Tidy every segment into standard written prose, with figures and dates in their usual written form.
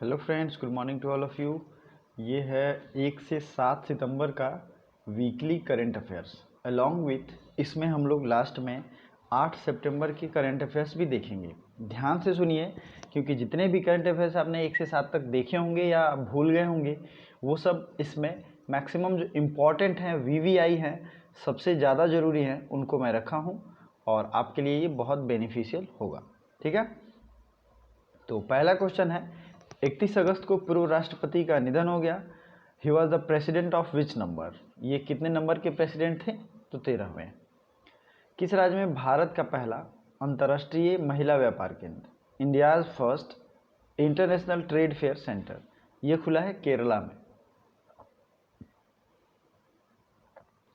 Hello friends, good morning to all of you. ये है 1 से 7 सितंबर का weekly current affairs. Along with इसमें हम लोग लास्ट में 8 सितंबर के करंट अफेयर्स भी देखेंगे। ध्यान से सुनिए, क्योंकि जितने भी करंट अफेयर्स आपने 1 से 7 तक देखे होंगे या भूल गए होंगे, वो सब इसमें मैक्सिमम जो इम्पॉर्टेंट हैं, वीवीआई हैं, सबसे ज़्यादा ज़रूरी हैं, उनको मैं रखा हूँ और आपके लिए ये बहुत बेनिफिशियल होगा। ठीक है, तो पहला क्वेश्चन है, 31 अगस्त को पूर्व राष्ट्रपति का निधन हो गया। He was the president of which number? ये कितने नंबर के प्रेसिडेंट थे? तो 13वें। किस राज्य में भारत का पहला अंतर्राष्ट्रीय महिला व्यापार केंद्र, India's first international trade fair centre, ये खुला है? केरला में।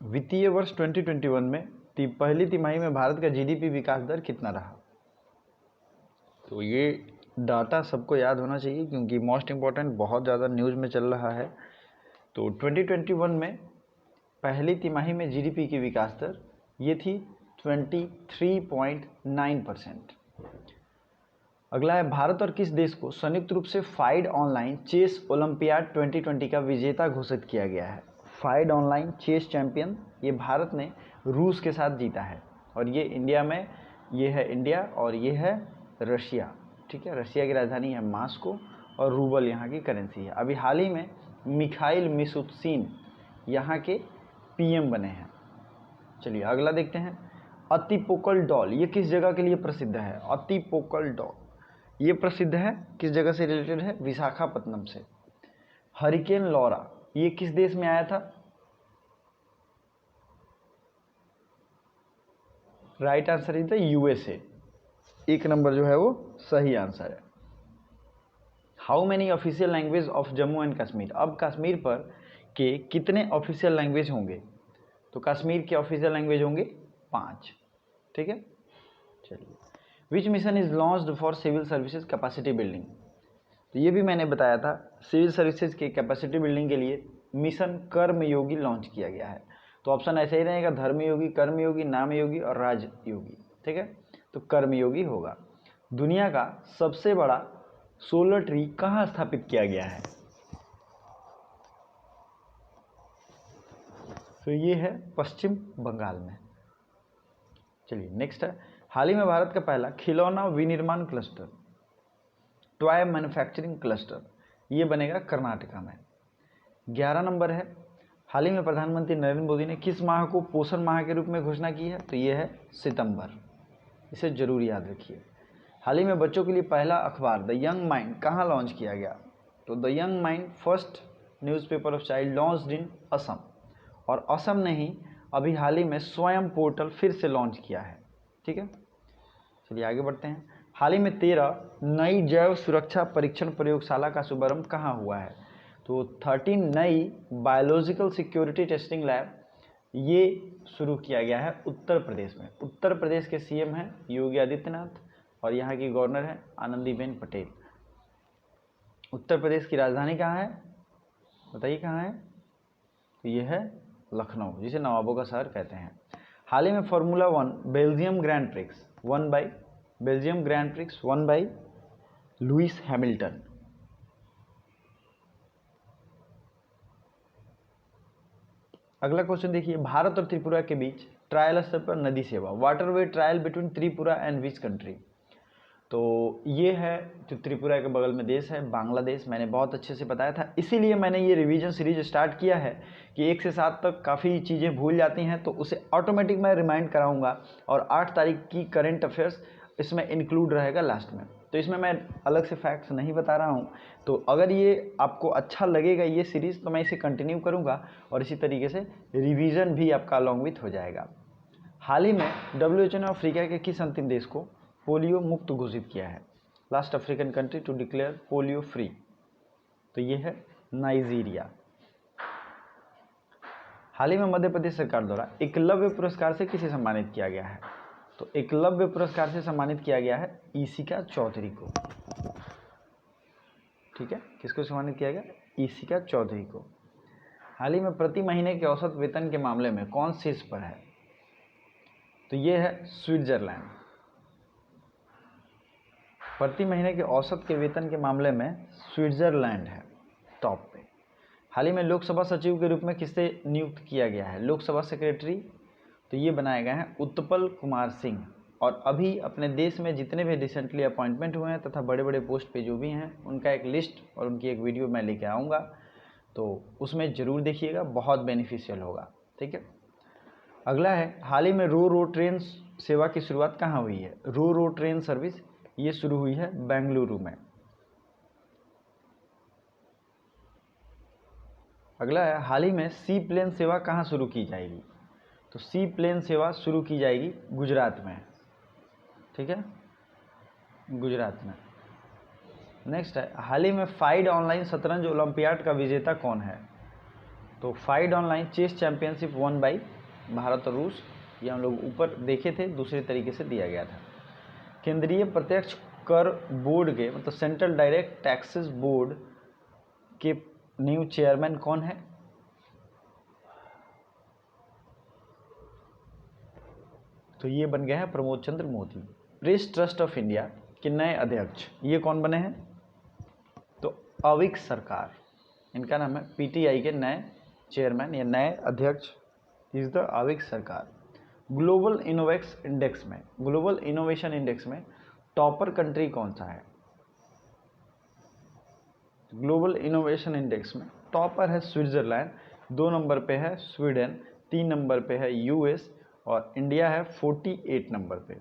वित्तीय वर्ष 2021 में पहली तिमाही में भारत का जीडीपी विकास दर कितना रहा? तो ये डाटा सबको याद होना चाहिए, क्योंकि मोस्ट इम्पॉर्टेंट, बहुत ज़्यादा न्यूज़ में चल रहा है। तो 2021 में पहली तिमाही में जीडीपी की विकास दर ये थी 23.9%। अगला है, भारत और किस देश को संयुक्त रूप से फाइड ऑनलाइन चेस ओलंपियाड 2020 का विजेता घोषित किया गया है? फाइड ऑनलाइन चेस चैंपियन ये भारत ने रूस के साथ जीता है, और ये इंडिया में, ये है इंडिया और ये है रशिया। ठीक है, रशिया की राजधानी है मॉस्को और रूबल यहाँ की करेंसी है। अभी हाल ही में मिखाइल मिशुत्सिन यहाँ के पीएम बने हैं। चलिए अगला देखते हैं, अतिपोकल डॉल ये किस जगह के लिए प्रसिद्ध है? अतिपोकल डॉल ये प्रसिद्ध है, किस जगह से रिलेटेड है? विशाखापत्तनम से। हरिकेन लॉरा ये किस देश में आया था? Right answer is the USA. एक नंबर जो है वो सही आंसर है। How many official language of Jammu and Kashmir? अब कश्मीर पर के कितने ऑफिशियल लैंग्वेज होंगे? तो कश्मीर के ऑफिशियल लैंग्वेज होंगे 5। ठीक है, चलिए। Which mission is launched for civil services capacity building? तो ये भी मैंने बताया था, सिविल सर्विसेज के कैपेसिटी बिल्डिंग के लिए मिशन कर्मयोगी लॉन्च किया गया है। तो ऑप्शन ऐसे ही रहेगा, धर्मयोगी, कर्मयोगी, नामयोगी और राजयोगी। ठीक है, तो कर्मयोगी होगा। दुनिया का सबसे बड़ा सोलर ट्री कहाँ स्थापित किया गया है? तो ये है पश्चिम बंगाल में। चलिए नेक्स्ट है, हाल ही में भारत का पहला खिलौना विनिर्माण क्लस्टर, टॉय मैन्युफैक्चरिंग क्लस्टर, ये बनेगा कर्नाटका में। 11 नंबर है, हाल ही में प्रधानमंत्री नरेंद्र मोदी ने किस माह को पोषण माह के रूप में घोषणा की है? तो ये है सितंबर, इसे जरूर याद रखिए। हाल ही में बच्चों के लिए पहला अखबार द यंग माइंड कहाँ लॉन्च किया गया? तो the young mind first newspaper of child launched in Assam, और असम ने ही अभी हाल ही में स्वयं पोर्टल फिर से लॉन्च किया है। ठीक है, चलिए आगे बढ़ते हैं। हाल ही में 13 नई जैव सुरक्षा परीक्षण प्रयोगशाला का शुभारंभ कहाँ हुआ है? तो 13 नई बायोलॉजिकल सिक्योरिटी टेस्टिंग लैब ये शुरू किया गया है उत्तर प्रदेश में। उत्तर प्रदेश के सीएम हैं योगी आदित्यनाथ और यहाँ की गवर्नर है आनंदीबेन पटेल। उत्तर प्रदेश की राजधानी कहाँ है? बताइए कहाँ है? तो ये है लखनऊ, जिसे नवाबों का शहर कहते हैं। हाल ही में formula 1 Belgium grand prix one by Lewis Hamilton. अगला क्वेश्चन देखिए, भारत और त्रिपुरा के बीच ट्रायल स्तर पर नदी सेवा, waterway trial between Tripura and which country? तो ये है जो त्रिपुरा के बगल में देश है, बांग्लादेश। मैंने बहुत अच्छे से बताया था, इसीलिए मैंने ये रिवीजन सीरीज स्टार्ट किया है कि 1 से 7 तक काफ़ी चीज़ें भूल जाती हैं, तो उसे ऑटोमेटिक मैं रिमाइंड कराऊंगा। और 8 तारीख की करंट अफेयर्स इसमें इंक्लूड रहेगा लास्ट में, तो इसमें मैं अलग से फैक्ट्स नहीं बता रहा हूँ। तो अगर ये आपको अच्छा लगेगा ये सीरीज़, तो मैं इसे कंटिन्यू करूँगा और इसी तरीके से रिवीजन भी आपका अलॉन्ग विथ हो जाएगा। हाल ही में WHO ने अफ्रीका के किस अंतिम देश को पोलियो मुक्त घोषित किया है? Last African country to declare polio free, तो ये है नाइजीरिया। हाल ही में मध्य प्रदेश सरकार द्वारा एकलव्य पुरस्कार से किसे सम्मानित किया गया है? तो एकलव्य पुरस्कार से सम्मानित किया गया है ईशिका चौधरी को। ठीक है, किसको सम्मानित किया गया? ईशिका चौधरी को। हाल ही में प्रति महीने के औसत वेतन के मामले में कौन शीर्ष पर है? तो ये है स्विट्जरलैंड। प्रति महीने के औसत के वेतन के मामले में स्विट्जरलैंड है टॉप पे। हाल ही में लोकसभा सचिव के रूप में किसे नियुक्त किया गया है? लोकसभा सेक्रेटरी, तो ये बनाए गए हैं उत्पल कुमार सिंह। और अभी अपने देश में जितने भी रिसेंटली अपॉइंटमेंट हुए हैं तथा बड़े बड़े पोस्ट पे जो भी हैं उनका एक लिस्ट और उनकी एक वीडियो मैं लेके आऊँगा, तो उसमें ज़रूर देखिएगा, बहुत बेनिफिशियल होगा। ठीक है, अगला है, हाल ही में रो ट्रेन सेवा की शुरुआत कहाँ हुई है? रो ट्रेन सर्विस ये शुरू हुई है बेंगलुरु में। अगला है, हाल ही में सी प्लेन सेवा कहाँ शुरू की जाएगी? तो सी प्लेन सेवा शुरू की जाएगी गुजरात में। ठीक है, गुजरात में। नेक्स्ट है, हाल ही में फाइड ऑनलाइन शतरंज ओलंपियाड का विजेता कौन है? तो FIDE online chess championship won by Bharat और रूस, ये हम लोग ऊपर देखे थे, दूसरे तरीके से दिया गया था। केंद्रीय प्रत्यक्ष कर बोर्ड के मतलब सेंट्रल डायरेक्ट टैक्सेस बोर्ड के न्यू चेयरमैन कौन है? तो ये बन गया है Pramod Chandra Modi. Press trust of India के नए अध्यक्ष ये कौन बने हैं? तो अविक सरकार, इनका नाम है। पीटीआई के नए चेयरमैन या नए अध्यक्ष इज द अविक सरकार। ग्लोबल इनोवेशन इंडेक्स में टॉपर कंट्री कौन सा है? ग्लोबल इनोवेशन इंडेक्स में टॉपर है स्विट्जरलैंड, 2 नंबर पे है स्वीडन, 3 नंबर पे है यूएस और इंडिया है 48 नंबर पे।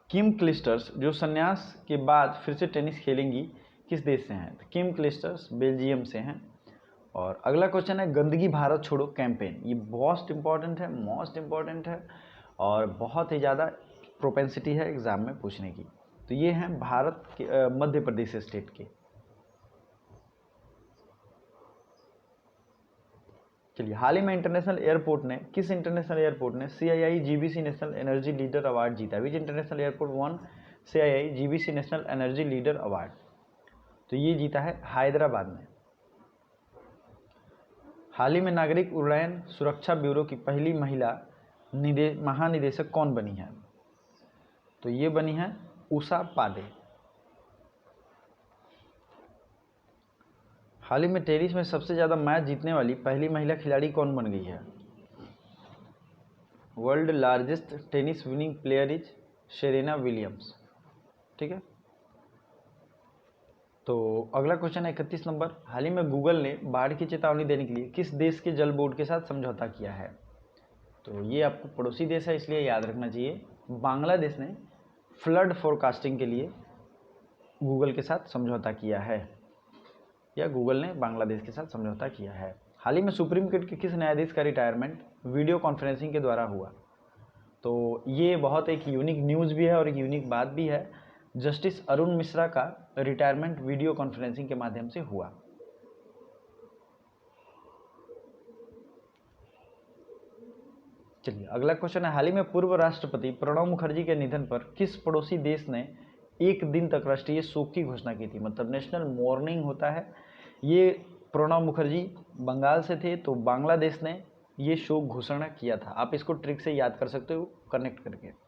किम क्लिस्टर्स जो संन्यास के बाद फिर से टेनिस खेलेंगी किस देश से हैं? तो किम क्लिस्टर्स बेल्जियम से हैं। और अगला क्वेश्चन है, गंदगी भारत छोड़ो कैंपेन, ये मोस्ट इम्पॉर्टेंट है और बहुत ही ज़्यादा प्रोपेंसिटी है एग्जाम में पूछने की। तो ये हैं भारत के मध्य प्रदेश स्टेट के। चलिए, हाल ही में किस इंटरनेशनल एयरपोर्ट ने CII GBC national energy leader award जीता? Which international airport won CII GBC national energy leader award? तो ये जीता है हैदराबाद में। हाल ही में नागरिक उड्डयन सुरक्षा ब्यूरो की पहली महिला महानिदेशक कौन बनी है? तो ये बनी है उषा पांडे। हाल ही में टेनिस में सबसे ज़्यादा मैच जीतने वाली पहली महिला खिलाड़ी कौन बन गई है? World largest tennis winning player is Serena Williams. ठीक है, तो अगला क्वेश्चन है 31 नंबर, हाल ही में गूगल ने बाढ़ की चेतावनी देने के लिए किस देश के जल बोर्ड के साथ समझौता किया है? तो ये आपको पड़ोसी देश है इसलिए याद रखना चाहिए। बांग्लादेश ने फ्लड फोरकास्टिंग के लिए गूगल के साथ समझौता किया है, या गूगल ने बांग्लादेश के साथ समझौता किया है। हाल ही में सुप्रीम कोर्ट के किस न्यायाधीश का रिटायरमेंट वीडियो कॉन्फ्रेंसिंग के द्वारा हुआ? तो ये बहुत एक यूनिक न्यूज़ भी है और एक यूनिक बात भी है। जस्टिस अरुण मिश्रा का रिटायरमेंट वीडियो कॉन्फ्रेंसिंग के माध्यम से हुआ। चलिए, अगला क्वेश्चन है, हाल ही में पूर्व राष्ट्रपति प्रणब मुखर्जी के निधन पर किस पड़ोसी देश ने एक दिन तक राष्ट्रीय शोक की घोषणा की थी? मतलब नेशनल मॉर्निंग होता है। ये प्रणब मुखर्जी बंगाल से थे, तो बांग्लादेश ने ये शोक घोषणा किया था। आप इसको ट्रिक से याद कर सकते हो कनेक्ट करके।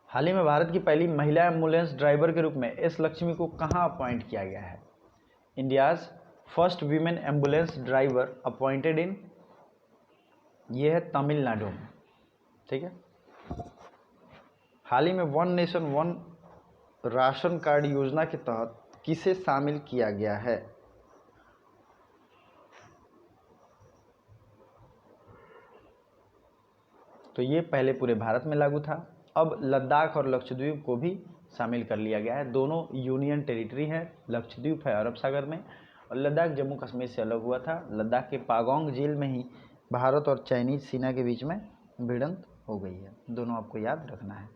हाल ही में भारत की पहली महिला एम्बुलेंस ड्राइवर के रूप में एस लक्ष्मी को कहाँ अपॉइंट किया गया है? India's first women ambulance driver appointed in, ये है तमिलनाडु में। ठीक है, हाल ही में one nation one ration card योजना के तहत किसे शामिल किया गया है? तो ये पहले पूरे भारत में लागू था, अब लद्दाख और लक्षद्वीप को भी शामिल कर लिया गया है। दोनों यूनियन टेरिटरी है, लक्षद्वीप है अरब सागर में और लद्दाख जम्मू कश्मीर से अलग हुआ था। लद्दाख के पागोंग झील में ही भारत और चाइनीज सेना के बीच में भिड़ंत हो गई है। दोनों आपको याद रखना है।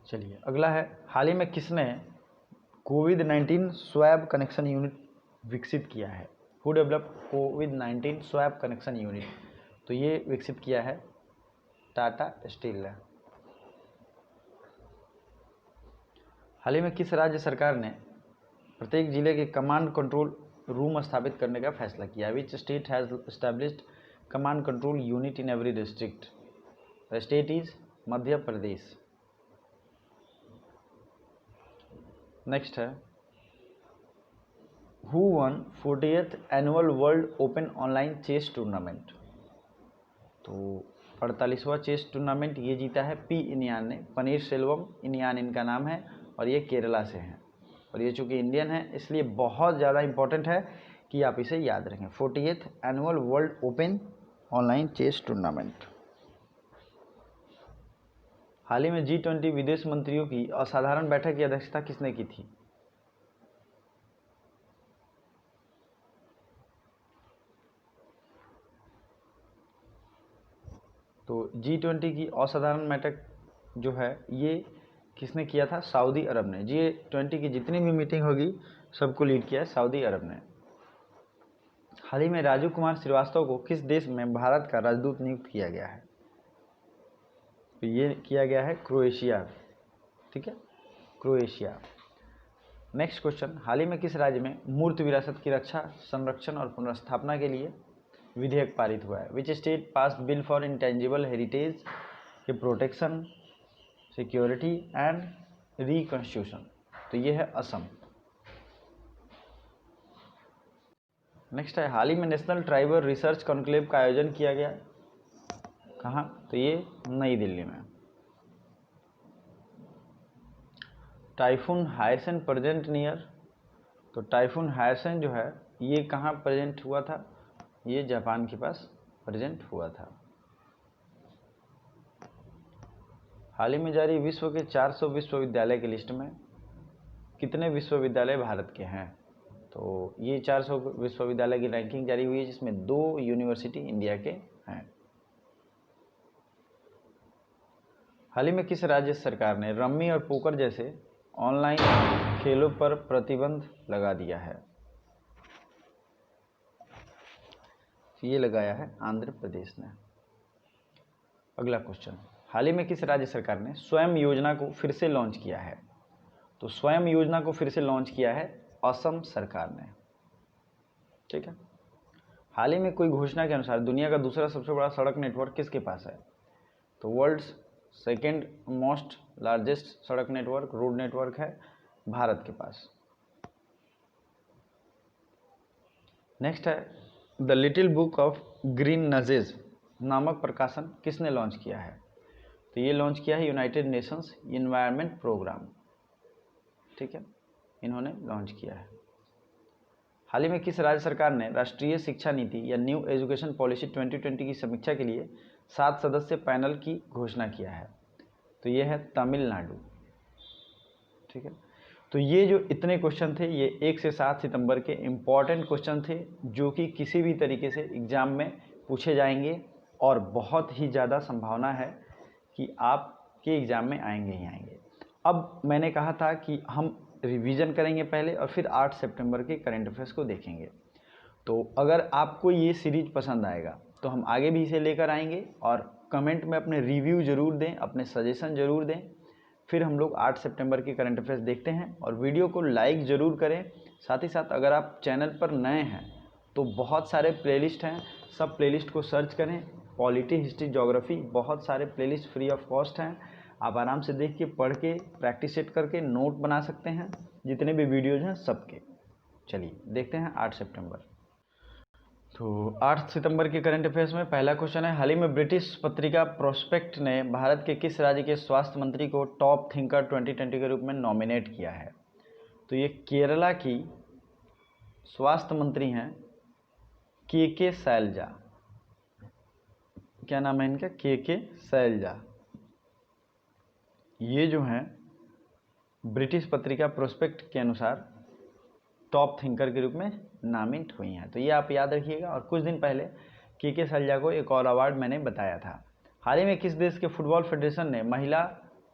चलिए, अगला है, हाल ही में किसने कोविड-19 स्वैब कनेक्शन यूनिट विकसित किया है? Who develop covid swab connection unit? तो ये विकसित किया है टाटा स्टील ने। हाल ही में किस राज्य सरकार ने प्रत्येक जिले के कमांड कंट्रोल रूम स्थापित करने का फैसला किया? Which state has established command control unit in every district? The state is Madhya Pradesh. Next है who won 40th annual world open online chess tournament. तो 48वां चेस टूर्नामेंट ये जीता है पी इनियान ने, पनीर सेल्वम इनियान इनका नाम है और ये केरला से हैं और ये चूँकि इंडियन है इसलिए बहुत ज़्यादा इंपॉर्टेंट है कि आप इसे याद रखें। 40th annual world open online chess tournament. हाल ही में G20 विदेश मंत्रियों की असाधारण बैठक की अध्यक्षता किसने की थी? तो G20 की असाधारण बैठक जो है ये किसने किया था? सऊदी अरब ने। G20 की जितनी भी मीटिंग होगी सबको लीड किया है सऊदी अरब ने। हाल ही में राजीव कुमार श्रीवास्तव को किस देश में भारत का राजदूत नियुक्त किया गया है? तो ये किया गया है क्रोएशिया। ठीक है, क्रोएशिया। नेक्स्ट क्वेश्चन, हाल ही में किस राज्य में मूर्त विरासत की रक्षा, संरक्षण और पुनर्स्थापना के लिए विधेयक पारित हुआ है? Which state pass bill for intangible heritage के प्रोटेक्शन, सिक्योरिटी एंड रिकंस्ट्रक्शन? तो ये है असम। नेक्स्ट है हाल ही में नेशनल ट्राइबल रिसर्च कॉन्क्लेव का आयोजन किया गया, कहाँ? तो ये नई दिल्ली में। टाइफून हायरसेन प्रेजेंट नियर, तो टाइफून हायरसेन जो है ये कहाँ प्रेजेंट हुआ था? ये जापान के पास प्रेजेंट हुआ था। हाल ही में जारी विश्व के 400 विश्वविद्यालय की लिस्ट में कितने विश्वविद्यालय भारत के हैं? तो ये 400 विश्वविद्यालय की रैंकिंग जारी हुई है जिसमें 2 यूनिवर्सिटी इंडिया के हैं। हाल ही में किस राज्य सरकार ने रम्मी और पोकर जैसे ऑनलाइन खेलों पर प्रतिबंध लगा दिया है? ये लगाया है आंध्र प्रदेश ने। अगला क्वेश्चन, हाल ही में किस राज्य सरकार ने स्वयं योजना को फिर से लॉन्च किया है? तो स्वयं योजना को फिर से लॉन्च किया है असम सरकार ने। ठीक है, हाल ही में कोई घोषणा के अनुसार दुनिया का दूसरा सबसे बड़ा सड़क नेटवर्क किसके पास है? तो वर्ल्ड्स सेकेंड मोस्ट लार्जेस्ट सड़क नेटवर्क, रोड नेटवर्क है भारत के पास। नेक्स्ट है the little book of green nudges नामक प्रकाशन किसने लॉन्च किया है? तो ये लॉन्च किया है यूनाइटेड नेशंस इन्वायरमेंट प्रोग्राम। ठीक है, इन्होंने लॉन्च किया है। हाल ही में किस राज्य सरकार ने राष्ट्रीय शिक्षा नीति या न्यू एजुकेशन पॉलिसी 2020 की समीक्षा के लिए 7 सदस्य पैनल की घोषणा किया है? तो ये है तमिलनाडु। ठीक है, तो ये जो इतने क्वेश्चन थे ये 1 से 7 सितंबर के इम्पॉर्टेंट क्वेश्चन थे जो कि किसी भी तरीके से एग्ज़ाम में पूछे जाएंगे और बहुत ही ज़्यादा संभावना है कि आपके एग्ज़ाम में आएंगे ही आएंगे। अब मैंने कहा था कि हम रिवीजन करेंगे पहले और फिर 8 सितंबर के करंट अफेयर्स को देखेंगे। तो अगर आपको ये सीरीज पसंद आएगा तो हम आगे भी इसे लेकर आएंगे और कमेंट में अपने रिव्यू ज़रूर दें, अपने सजेशन ज़रूर दें। फिर हम लोग 8 सितंबर की करंट अफेयर्स देखते हैं और वीडियो को लाइक ज़रूर करें। साथ ही साथ अगर आप चैनल पर नए हैं तो बहुत सारे प्लेलिस्ट हैं, सब प्लेलिस्ट को सर्च करें। पॉलिटी, हिस्ट्री, ज्योग्राफी, बहुत सारे प्लेलिस्ट फ्री ऑफ कॉस्ट हैं। आप आराम से देख के, पढ़ के, प्रैक्टिस सेट करके नोट बना सकते हैं जितने भी वीडियोज़ हैं सबके। चलिए देखते हैं 8 सितंबर। तो 8 सितंबर के करंट अफेयर्स में पहला क्वेश्चन है, हाल ही में ब्रिटिश पत्रिका प्रोस्पेक्ट ने भारत के किस राज्य के स्वास्थ्य मंत्री को टॉप थिंकर 2020 के रूप में नॉमिनेट किया है? तो ये केरला की स्वास्थ्य मंत्री हैं के शैलजा। क्या नाम है इनका? के शैलजा। ये जो हैं ब्रिटिश पत्रिका प्रोस्पेक्ट के अनुसार टॉप थिंकर के रूप में नामित हुई हैं। तो ये आप याद रखिएगा। और कुछ दिन पहले के शैलजा को एक और अवार्ड मैंने बताया था। हाल ही में किस देश के फुटबॉल फेडरेशन ने महिला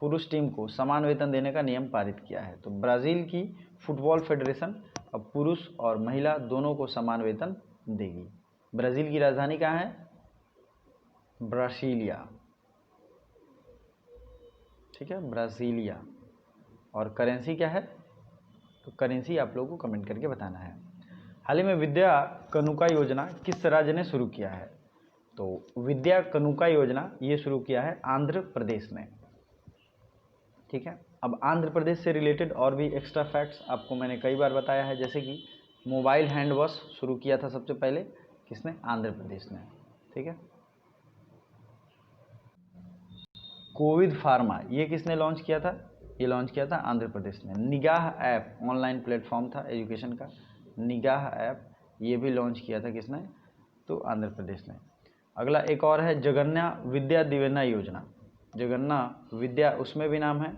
पुरुष टीम को समान वेतन देने का नियम पारित किया है? तो ब्राज़ील की फुटबॉल फेडरेशन अब पुरुष और महिला दोनों को समान वेतन देगी। ब्राज़ील की राजधानी कहाँ है? ब्रासीलिया। ठीक है, ब्रासीलिया। और करेंसी क्या है? तो करेंसी आप लोगों को कमेंट करके बताना है। हाल ही में विद्या कनुका योजना किस राज्य ने शुरू किया है? तो विद्या कनुका योजना ये शुरू किया है आंध्र प्रदेश ने। ठीक है, अब आंध्र प्रदेश से रिलेटेड और भी एक्स्ट्रा फैक्ट्स आपको मैंने कई बार बताया है, जैसे कि मोबाइल हैंड वॉश शुरू किया था सबसे पहले किसने? आंध्र प्रदेश ने। ठीक है, कोविड फार्मा ये किसने लॉन्च किया था? ये लॉन्च किया था आंध्र प्रदेश ने। निगाह ऐप ऑनलाइन प्लेटफॉर्म था एजुकेशन का, निगाह ऐप ये भी लॉन्च किया था किसने? तो आंध्र प्रदेश ने। अगला एक और है जगन्ना विद्या दिवेना योजना, जगन्ना विद्या उसमें भी नाम है,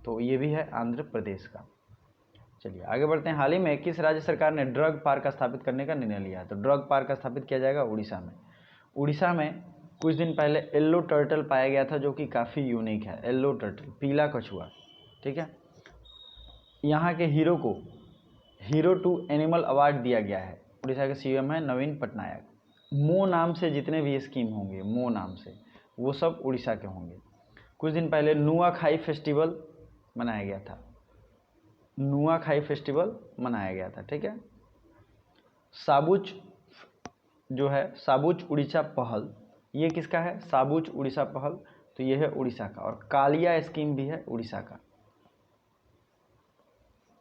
तो ये भी है आंध्र प्रदेश का। चलिए आगे बढ़ते हैं। हाल ही में किस राज्य सरकार ने ड्रग पार्क स्थापित करने का निर्णय लिया है? तो ड्रग पार्क स्थापित किया जाएगा उड़ीसा में। उड़ीसा में कुछ दिन पहले येलो टर्टल पाया गया था जो कि काफ़ी यूनिक है, येलो टर्टल पीला कछुआ। ठीक है, यहाँ के हीरो को हीरो टू एनिमल अवार्ड दिया गया है। उड़ीसा के सीएम है नवीन पटनायक। मो नाम से जितने भी स्कीम होंगे, मो नाम से, वो सब उड़ीसा के होंगे। कुछ दिन पहले नुआखाई फेस्टिवल मनाया गया था, नुआखाई फेस्टिवल मनाया गया था। ठीक है, साबुच जो है साबुच उड़ीसा पहल, ये किसका है? साबुच उड़ीसा पहल, तो ये है उड़ीसा का। और कालिया स्कीम भी है उड़ीसा का।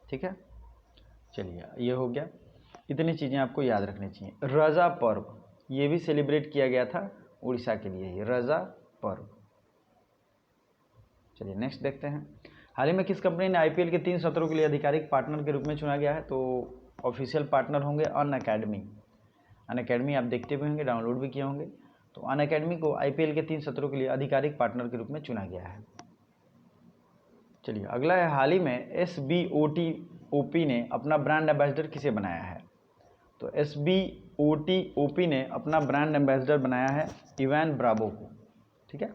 ठीक है, चलिए ये हो गया, इतनी चीज़ें आपको याद रखनी चाहिए। रजा पर्व ये भी सेलिब्रेट किया गया था उड़ीसा के लिए ही, रजा पर्व। चलिए नेक्स्ट देखते हैं। हाल ही में किस कंपनी ने आईपीएल के 3 सत्रों के लिए आधिकारिक पार्टनर के रूप में चुना गया है? तो ऑफिशियल पार्टनर होंगे अनअकैडमी। अनअकैडमी आप देखते भी होंगे, डाउनलोड भी किए होंगे। तो अनअकैडमी को आईपीएल के 3 सत्रों के लिए आधिकारिक पार्टनर के रूप में चुना गया है। चलिए अगला है, हाल ही में SBOTOP ने अपना ब्रांड एम्बेसडर किसे बनाया है? तो SBOTOP ने अपना ब्रांड एम्बेसडर बनाया है इवान ब्रावो को। ठीक है,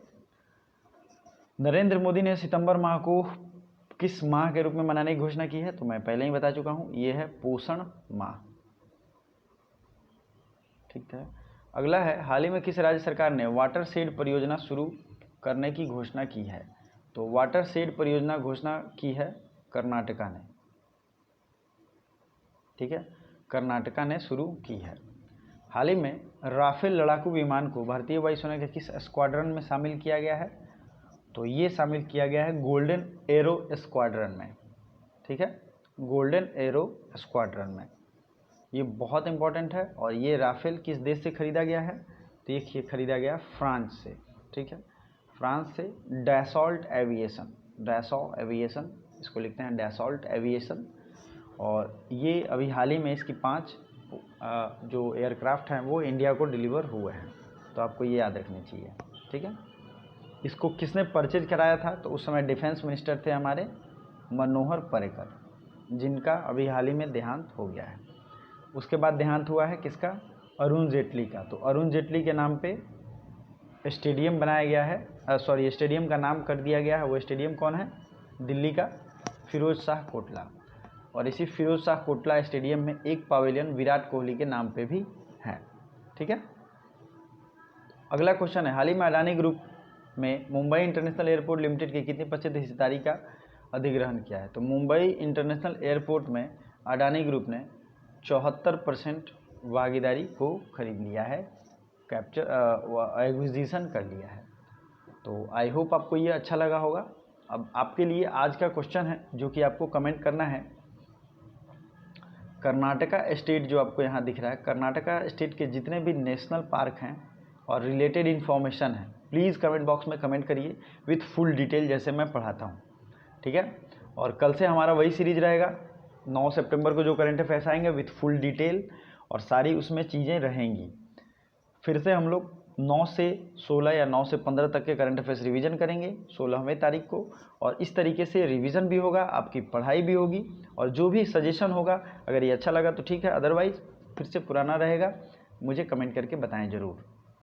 नरेंद्र मोदी ने सितंबर माह को किस माह के रूप में मनाने की घोषणा की है? तो मैं पहले ही बता चुका हूं, ये है पोषण माह। ठीक है, अगला है, हाल ही में किस राज्य सरकार ने वाटर शेड परियोजना शुरू करने की घोषणा की है? तो वाटर शेड परियोजना घोषणा की है कर्नाटका ने। ठीक है, कर्नाटका ने शुरू की है। हाल ही में राफेल लड़ाकू विमान को भारतीय वायुसेना के किस स्क्वाड्रन में शामिल किया गया है? तो ये शामिल किया गया है गोल्डन एरो स्क्वाड्रन में। ठीक है, गोल्डन एरो स्क्वाड्रन में। ये बहुत इंपॉर्टेंट है। और ये राफेल किस देश से खरीदा गया है? तो ये खरीदा गया फ्रांस से। ठीक है, फ्रांस से डैसॉल्ट एविएशन, डैसॉ एविएशन इसको लिखते हैं, डैसॉल्ट एविएशन। और ये अभी हाल ही में इसकी 5 जो एयरक्राफ्ट हैं वो इंडिया को डिलीवर हुए हैं, तो आपको ये याद रखनी चाहिए। ठीक है, इसको किसने परचेज कराया था? तो उस समय डिफेंस मिनिस्टर थे हमारे मनोहर पर्रिकर, जिनका अभी हाल ही में देहांत हो गया है। उसके बाद देहांत हुआ है किसका? अरुण जेटली का। तो अरुण जेटली के नाम पे स्टेडियम बनाया गया है, स्टेडियम का नाम कर दिया गया है। वो स्टेडियम कौन है? दिल्ली का फिरोज शाह कोटला। और इसी फिरोज शाह कोटला स्टेडियम में एक पवेलियन विराट कोहली के नाम पे भी है। ठीक है, अगला क्वेश्चन है, हाल ही में अडानी ग्रुप में मुंबई इंटरनेशनल एयरपोर्ट लिमिटेड की कितनी % हिस्सेदारी का अधिग्रहण किया है? तो मुंबई इंटरनेशनल एयरपोर्ट में अडानी ग्रुप ने 74% भागीदारी को खरीद लिया है, एक्विजिशन कर लिया है। तो आई होप आपको ये अच्छा लगा होगा। अब आपके लिए आज का क्वेश्चन है जो कि आपको कमेंट करना है, कर्नाटका स्टेट जो आपको यहाँ दिख रहा है, कर्नाटका स्टेट के जितने भी नेशनल पार्क हैं और रिलेटेड इन्फॉर्मेशन है, प्लीज़ कमेंट बॉक्स में कमेंट करिए विथ फुल डिटेल, जैसे मैं पढ़ाता हूँ। ठीक है, और कल से हमारा वही सीरीज रहेगा, 9 सितंबर को जो करंट अफेयर्स आएंगे विथ फुल डिटेल और सारी उसमें चीज़ें रहेंगी। फिर से हम लोग 9 से 16 या 9 से 15 तक के करंट अफेयर्स रिवीजन करेंगे 16वें तारीख को, और इस तरीके से रिवीजन भी होगा, आपकी पढ़ाई भी होगी, और जो भी सजेशन होगा अगर ये अच्छा लगा तो ठीक है, अदरवाइज़ फिर से पुराना रहेगा। मुझे कमेंट करके बताएं ज़रूर।